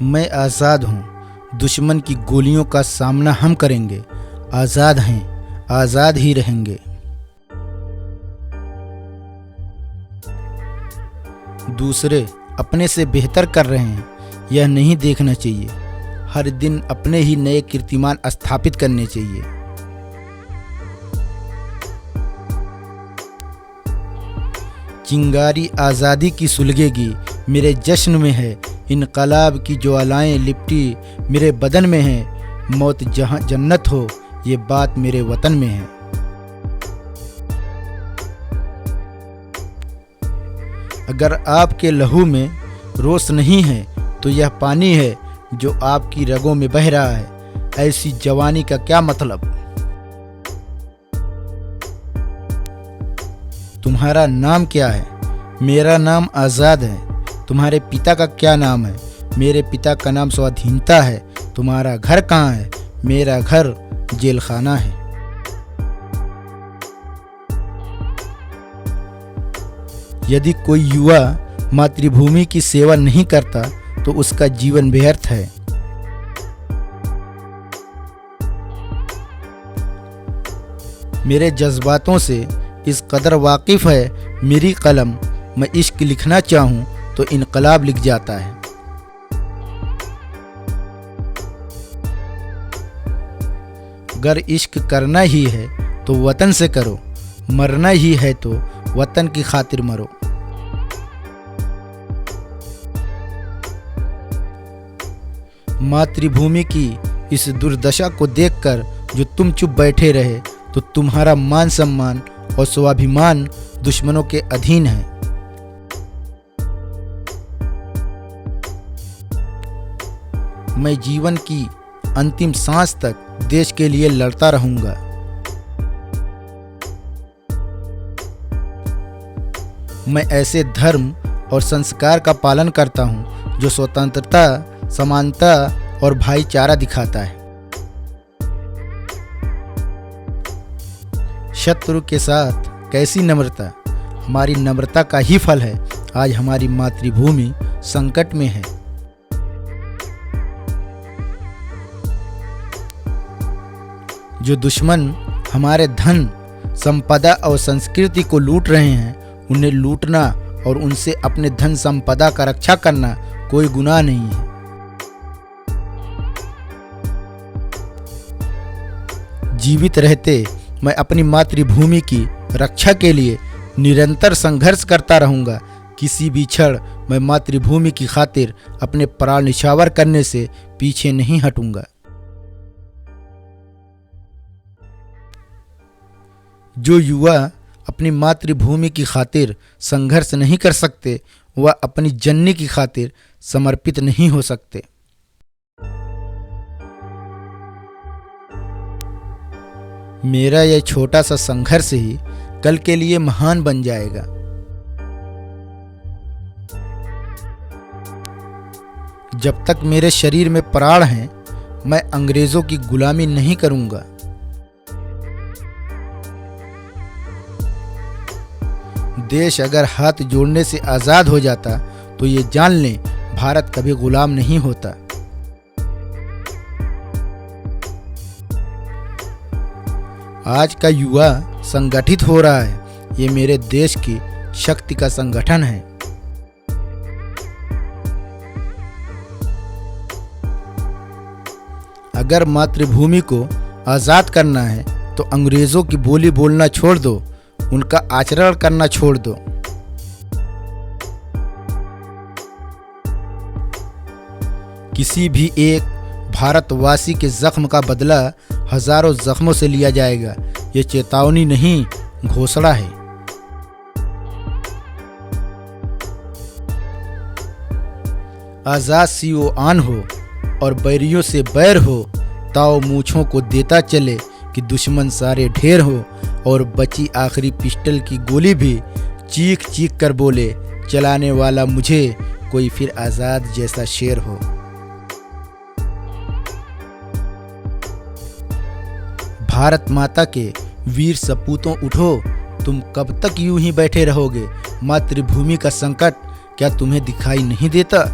मैं आज़ाद हूँ, दुश्मन की गोलियों का सामना हम करेंगे। आज़ाद हैं, आज़ाद ही रहेंगे। दूसरे अपने से बेहतर कर रहे हैं, यह नहीं देखना चाहिए। हर दिन अपने ही नए कीर्तिमान स्थापित करने चाहिए। चिंगारी आज़ादी की सुलगेगी, मेरे जश्न में है। इनकलाब की ज्वालाएं लिपटी मेरे बदन में है। मौत जहां जन्नत हो, ये बात मेरे वतन में है। अगर आपके लहू में रोष नहीं है तो यह पानी है जो आपकी रगों में बह रहा है। ऐसी जवानी का क्या मतलब? तुम्हारा नाम क्या है? मेरा नाम आज़ाद है। तुम्हारे पिता का क्या नाम है? मेरे पिता का नाम स्वाधीनता है। तुम्हारा घर कहाँ है? मेरा घर जेल खाना है। यदि कोई युवा मातृभूमि की सेवा नहीं करता तो उसका जीवन व्यर्थ है। मेरे जज्बातों से इस कदर वाकिफ है मेरी कलम, मैं इश्क लिखना चाहूँ तो इनकलाब लिख जाता है। अगर इश्क करना ही है तो वतन से करो, मरना ही है तो वतन की खातिर मरो। मातृभूमि की इस दुर्दशा को देखकर जो तुम चुप बैठे रहे तो तुम्हारा मान सम्मान और स्वाभिमान दुश्मनों के अधीन है। मैं जीवन की अंतिम सांस तक देश के लिए लड़ता रहूंगा। मैं ऐसे धर्म और संस्कार का पालन करता हूं जो स्वतंत्रता, समानता और भाईचारा दिखाता है। शत्रु के साथ कैसी नम्रता, हमारी नम्रता का ही फल है आज हमारी मातृभूमि संकट में है। जो दुश्मन हमारे धन, संपदा और संस्कृति को लूट रहे हैं, उन्हें लूटना और उनसे अपने धन संपदा का रक्षा करना कोई गुनाह नहीं है। जीवित रहते मैं अपनी मातृभूमि की रक्षा के लिए निरंतर संघर्ष करता रहूंगा। किसी भी क्षण मैं मातृभूमि की खातिर अपने प्राण न्यौछावर करने से पीछे नहीं हटूंगा। जो युवा अपनी मातृभूमि की खातिर संघर्ष नहीं कर सकते, वह अपनी जननी की खातिर समर्पित नहीं हो सकते। मेरा यह छोटा सा संघर्ष ही कल के लिए महान बन जाएगा। जब तक मेरे शरीर में प्राण हैं, मैं अंग्रेजों की गुलामी नहीं करूंगा। देश अगर हाथ जोड़ने से आज़ाद हो जाता तो ये जान लें, भारत कभी गुलाम नहीं होता। आज का युवा संगठित हो रहा है, ये मेरे देश की शक्ति का संगठन है। अगर मातृभूमि को आज़ाद करना है तो अंग्रेजों की बोली बोलना छोड़ दो, उनका आचरण करना छोड़ दो। किसी भी एक भारतवासी के जख्म का बदला हजारों जख्मों से लिया जाएगा। ये चेतावनी नहीं, घोषणा है। आजाद सीओ आन हो और बैरियों से बैर हो, ताओ मूछों को देता चले कि दुश्मन सारे ढेर हो। और बची आखिरी पिस्टल की गोली भी चीख चीख कर बोले, चलाने वाला मुझे, कोई फिर आजाद जैसा शेर हो। भारत माता के वीर सपूतों उठो, तुम कब तक यूं ही बैठे रहोगे? मातृभूमि का संकट क्या तुम्हें दिखाई नहीं देता?